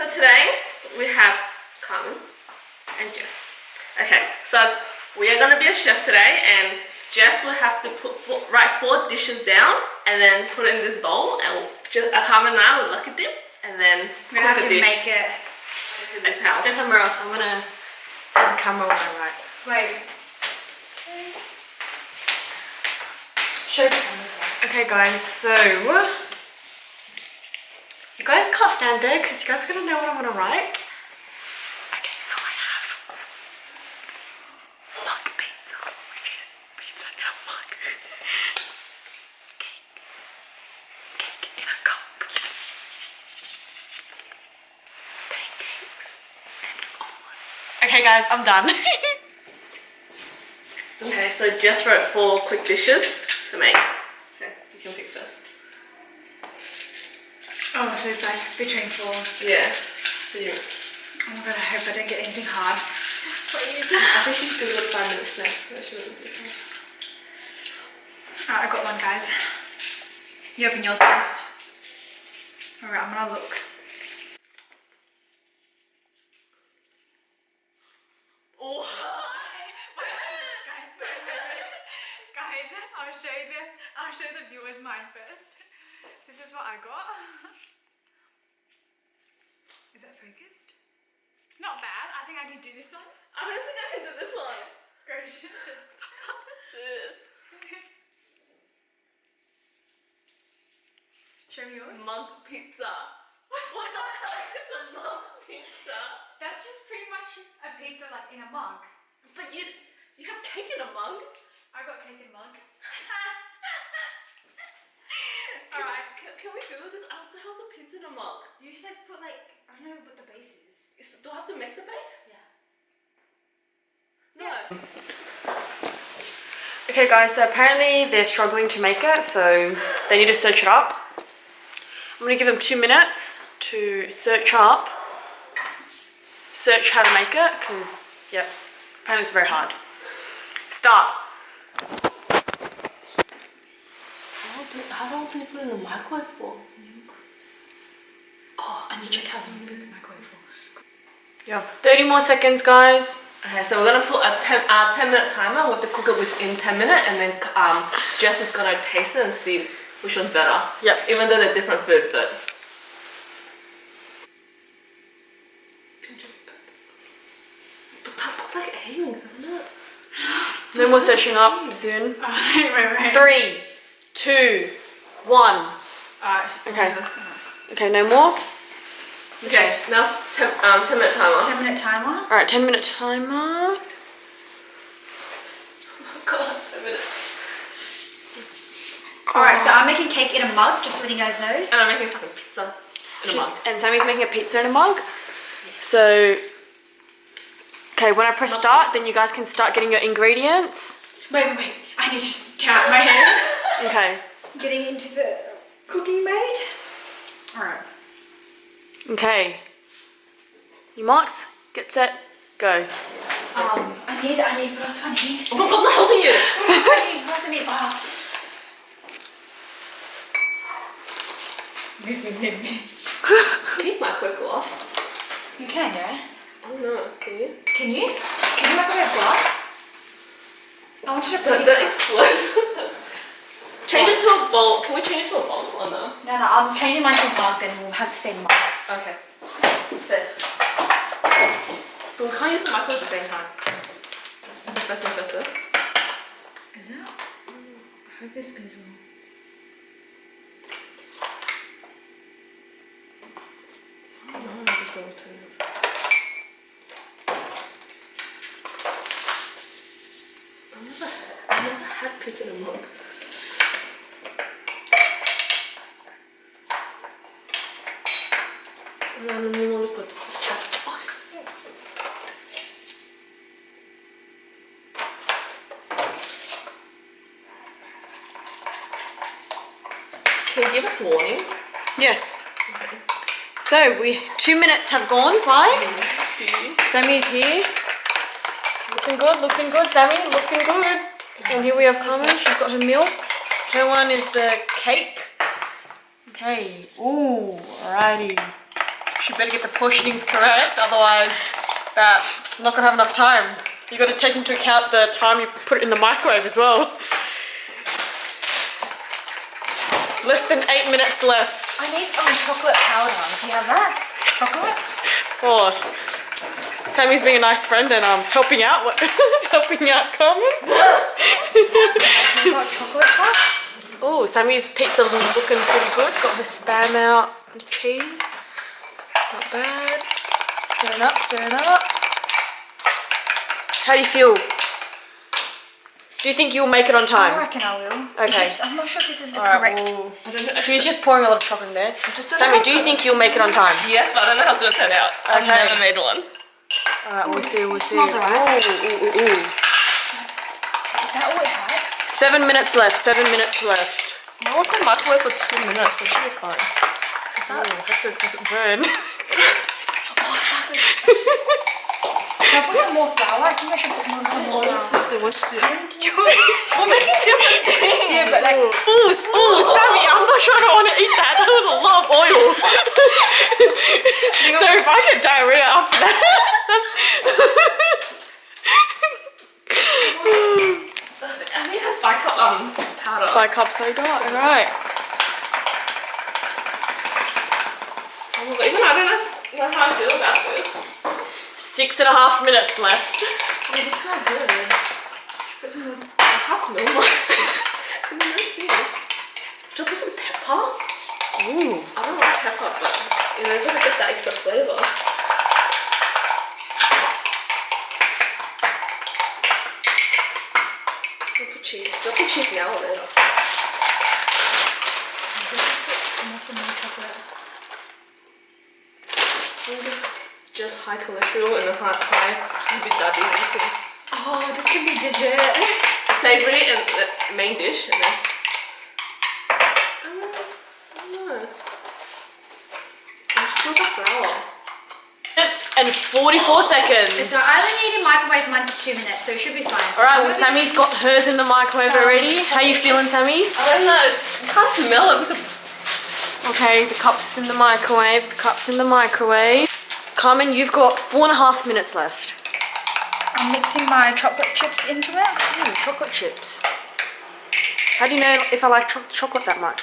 So today we have Carmen and Jess. Okay, so we are gonna be a chef today, and Jess will have to write 4 dishes down and then put it in this bowl, and Carmen and I will look at them and then we're gonna have to make it in this house. There's somewhere else. I'm gonna tell the camera when I write. Wait. Show the cameras. Okay, guys. So you guys can't stand there because you guys are gonna know what I'm gonna write. Okay, so I have mug pizza, which is pizza in a mug. Cake in a cup. Pancakes and omelette. Okay, guys, I'm done. Okay, so Jess wrote 4 quick dishes to make. Okay, you can pick first. Oh, so it's like between 4. Yeah. So you. Oh my god, I hope I don't get anything hard. Please. I think she's good with 5-minute snacks, so she wouldn't do that. Alright, I got one, guys. You open yours first. Alright, I'm gonna look. Oh. Guys, I'll show the viewers mine first. This is what I got. Is that focused? Not bad. I think I can do this one. I don't think I can do this one. Go shit. Show me yours. Mug pizza. What the fuck is a mug pizza? That's just pretty much a pizza like in a mug. But you have cake in a mug? I got cake in a mug. Alright. Can we do this? How the hell's a pizza in a mug? You just like put like, I don't know what the base is. Do I have to make the base? Yeah. No. Okay guys, so apparently they're struggling to make it, so they need to search it up. I'm going to give them 2 minutes to search how to make it, because, yep, apparently it's very hard. Start. How long do you put it in the microwave for? Oh, I need to check how long you put it in the microwave for. You have 30 more seconds, guys. Okay, so we're gonna put a 10-minute timer. We have to cook it within 10 minutes, and then Jess is gonna taste it and see which one's better. Yep. Even though they're different food, but. But that looks like egg, doesn't it? No more searching up soon. Wait. 3, 2, 1. Okay. Okay, no more. Okay, now it's 10-minute timer. 10-minute timer. Alright, 10-minute timer. God, 10 minutes. Alright, so I'm making cake in a mug, just letting you guys know. And I'm making fucking pizza in a mug. And Sammy's making a pizza in a mug. So, okay, when I press start, then you guys can start getting your ingredients. Wait. I need to count my head. Okay. Getting into the cooking mode. Alright. Okay. You marks, get set, go. I need, what else do I need? Oh my god, I'm helping you. What else do I need? Can you microwave glass? You can, yeah? I don't know, can you? Can you? Can you microwave glass? I want you to put Don't explode. Change it to a bowl. Can we change it to a bowl or no? No, I'm changing mine to a mug, then we'll have the same mug. Okay. There. But we can't use the microwave at the same time. Is it first and first serve? Is it? I hope this goes well. I don't know, maybe so too. I never had pizza in a mug. Let me want to put this chat. Can you give us warnings? Yes. Okay. So 2 minutes have gone by. Sammy's here. Looking good, Sammy, looking good. And here we have Carmen, she's got her milk. Her one is the cake. Okay, ooh, alrighty. You better get the portionings correct, otherwise that's not gonna have enough time. You got to take into account the time you put it in the microwave as well. Less than 8 minutes left. I need chocolate powder. Do you have that? Chocolate? Oh, Sammy's being a nice friend and helping out. Helping out Carmen. You got chocolate puff? Oh, Sammy's pizza looking pretty good. Got the spam out and cheese. Not bad. Stirring up, stirring up. How do you feel? Do you think you'll make it on I time? reckon I will. Okay. I'm not sure if this is the Alright, correct. well, she's just pouring a lot of chocolate in there. Just don't Sammy, know do you think you'll make it on time? Yes, but I don't know how it's gonna turn out. I've Okay. never made one. Alright, we'll see, we'll see. smells alright. Ooh. Is that all it had? 7 minutes left, 7 minutes left. I also microwave for 2 minutes, so it should be fine. Oh, hopefully it doesn't burn. Can I put some more flour? I think I should put some more flour. What's the... We're making different things. Yeah, but like, ooh, Sammy, I'm not sure if I want to eat that. That was a lot of oil. So if I get diarrhea after that, that's... I need to have 5 cup powder. 5 cup soda, alright. Even I don't know how I feel about this. 6.5 minutes left. Yeah, this smells good. I can't smell much. Should I put some pepper? Ooh. I don't like pepper, but you know, it's gonna get that extra flavour. I'll put cheese. Do I put cheese now or later? Just high cholesterol and a high lipid diabetes. Oh, this can be dessert. Savoury and the main dish, and then I don't know. It just smells like flour. Minutes and 44 seconds. So I only need to microwave mine for 2 minutes, so it should be fine. So Alright, I'm well gonna- Sammy's got hers in the microwave already. How you feeling, Sammy? I don't know. You can't smell it because Okay, the cup's in the microwave. The cup's in the microwave. Carmen, you've got 4.5 minutes left. I'm mixing my chocolate chips into it. Chocolate chips. How do you know if I like chocolate that much?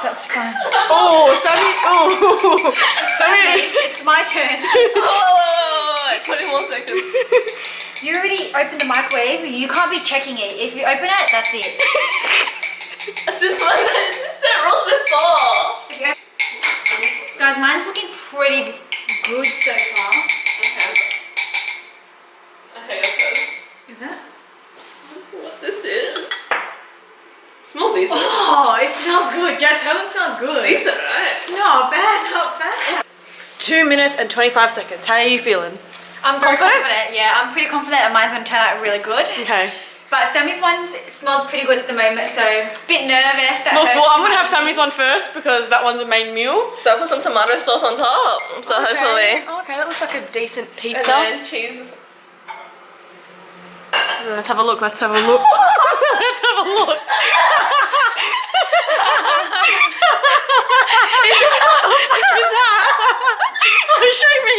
That's fine. Oh, Sammy! Oh, Sammy! It's my turn. oh, 20 more seconds. You already opened the microwave. You can't be checking it. If you open it, that's it. Since when did this set rules before? If you open- Guys, mine's looking pretty good so far. Okay. Okay, okay. Is it? What this is? Smells decent. Oh, it smells good. Jess, how it smells good. Decent, right? Not bad, not bad. 2 minutes and 25 seconds. How are you feeling? I'm very Confident? confident. Yeah, I'm pretty confident that mine's going to turn out really good. Okay. But Sammy's one smells pretty good at the moment, so a bit nervous that Look, her- well, I'm gonna have Sammy's one first because that one's a main meal. So I put some tomato sauce on top. So hopefully. Okay, that looks like a decent And pizza. then cheese. Let's have a look. Let's have a look. Let's have a look. What the fuck is that? Oh, show me.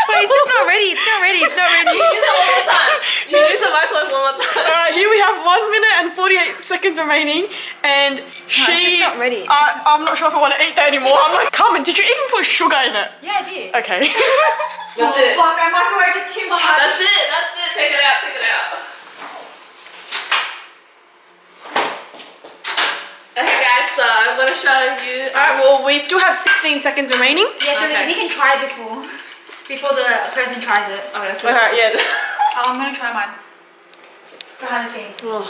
Wait, it's just not ready. It's not ready. It's not ready. Use it one more time. You use the microwave one more time. Alright, here we have 1 minute and 48 seconds remaining, and it's just not ready. I'm not sure if I want to eat that anymore. I'm like, Carmen, did you even put sugar in it? Yeah, I did. Okay. That's it. Fuck, I microwaved it too much. That's it. That's it. Take it out. Take it out. Okay, guys. So I'm gonna show you. Alright, well, we still have 16 seconds remaining. Yeah, so Okay. we can try it before the person tries it. Oh, that's Alright, yeah. Oh, I'm gonna try mine. Behind the scenes. Oh.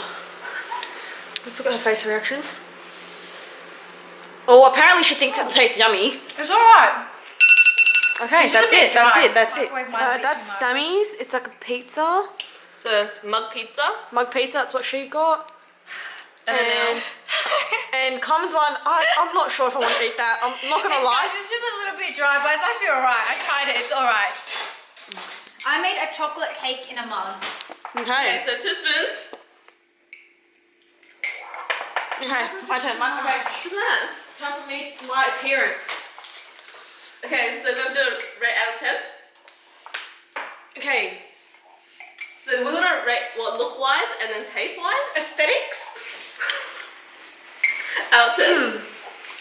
Let's look at her face reaction. Oh, apparently she thinks it tastes yummy. It's alright. Okay, It's just that's a bit it. That's dry. it. That's it. Microwave mine a bit That's too much. Sammy's. It's like a pizza, So mug pizza. mug pizza. That's what she got. And And Carmen's one, I'm not sure if I want to eat that. I'm not gonna lie. Guys, it's just a little bit dry, but it's actually alright. I tried it. It's alright. I made a chocolate cake in a mug. Okay, Okay. so 2 spoons. Okay. My turn. Too bad. time for me, my appearance. Okay, so we're gonna do a rate out of 10. Okay, So we're gonna rate what look wise and then taste wise. aesthetics. Out of 10.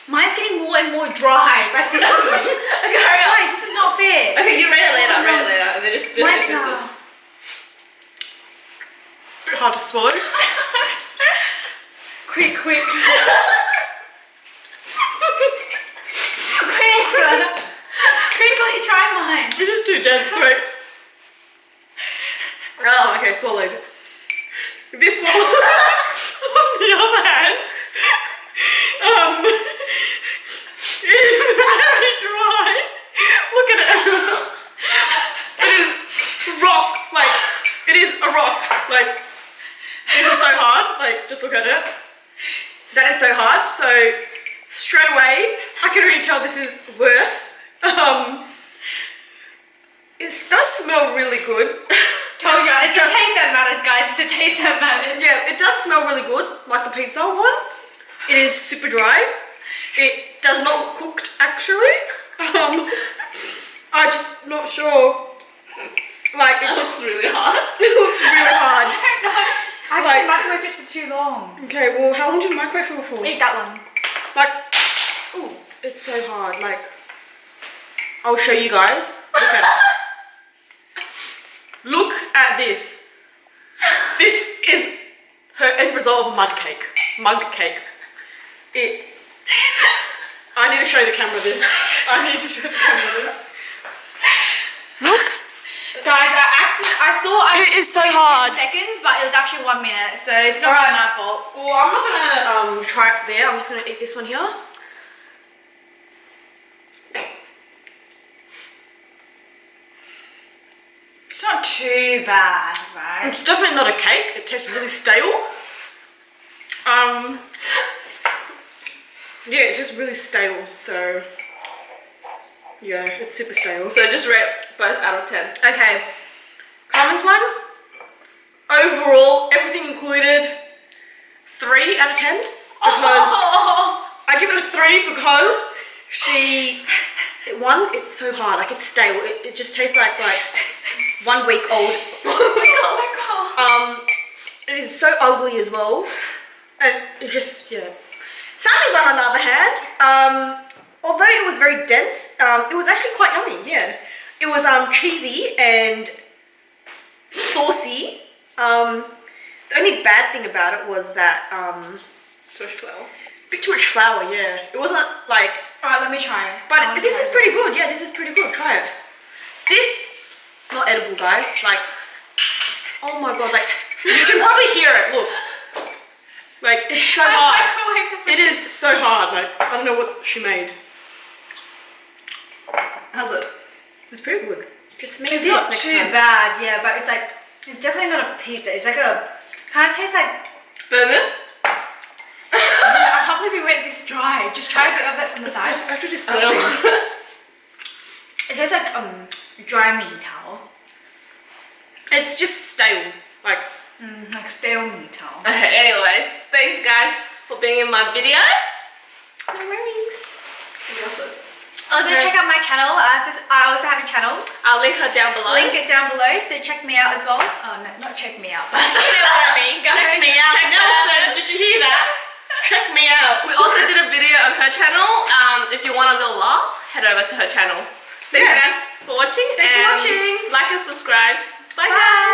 Mine's getting more and more dry. If I see Okay, hurry up. Guys, this is not fair. Okay, you rate it later. Rate it later. And then just Mine's this. Bit hard to swallow. Quick. Quickly try mine. You're just too dense, right? Oh, okay, swallowed. This one, on the other hand, it is very dry. Look at it. It is rock, like, it is a rock. Like, it is so hard. Like, just look at it. That is so hard. So, straight away, I can already tell this is worse. It does smell really good. Told you, it's a taste that matters, guys. It's a taste that matters. Yeah, it does smell really good, like the pizza one. It is super dry. It does not look cooked, actually. I'm just not sure. Like, it just really hard. it looks really hard. I've Like- been microwaved it for too long. Okay, well, how long do you microwave it for? Eat that one. Like, ooh, it's so hard. Like, I'll show you guys. Look at it. Look at this. This is her end result of a mug cake. I need to show the camera this. Look. Guys, I thought I It is so did 10 hard. seconds, but it was actually 1 minute, so it's not really my fault. Well, I'm not gonna try it for there. I'm just gonna eat this one here. It's not too bad, right? It's definitely not a cake. It tastes really stale. Yeah, it's just really stale. So yeah, it's super stale. So just rate both out of 10. Okay, Carmen's one. Overall, everything included, 3 out of 10 because I give it a 3 because it's so hard. Like, it's stale. It just tastes like 1 week old. Oh my god. It is so ugly as well, and it just Sammy's one, on the other hand, although it was very dense, it was actually quite yummy. Yeah, it was cheesy and saucy. The only bad thing about it was that Too much flour. bit too much flour. Yeah, it wasn't like. Alright, let me try. But this is pretty good. Yeah, this is pretty good. Try it. This not edible, guys. Like, oh my god, like you can probably hear it. Look, like it's so hard. It is so hard. Like, I don't know what she made. How's it? It's pretty good. Just make It's this not next too time. bad, yeah, but it's definitely not a pizza. It's like kind of tastes like, Burn this? I can't believe we went this dry. Just try a bit of it from the It's side. just actually disgusting. It tastes like dry meat towel. It's just stale. Like, Like stale meat towel. Okay, anyways, thanks guys for being in my video. no worries. Also, check out my channel. I also have a channel. I'll link her down below. Link it down below, so check me out as well. Oh, no, not check me out, but you know what I mean. Guys. Check me out, Check Nelson. Did you hear that? Check me out. We also did a video on her channel. If you want a little laugh, head over to her channel. Thanks Yeah. guys for watching. Thanks for and watching. Like and subscribe. Bye. Bye.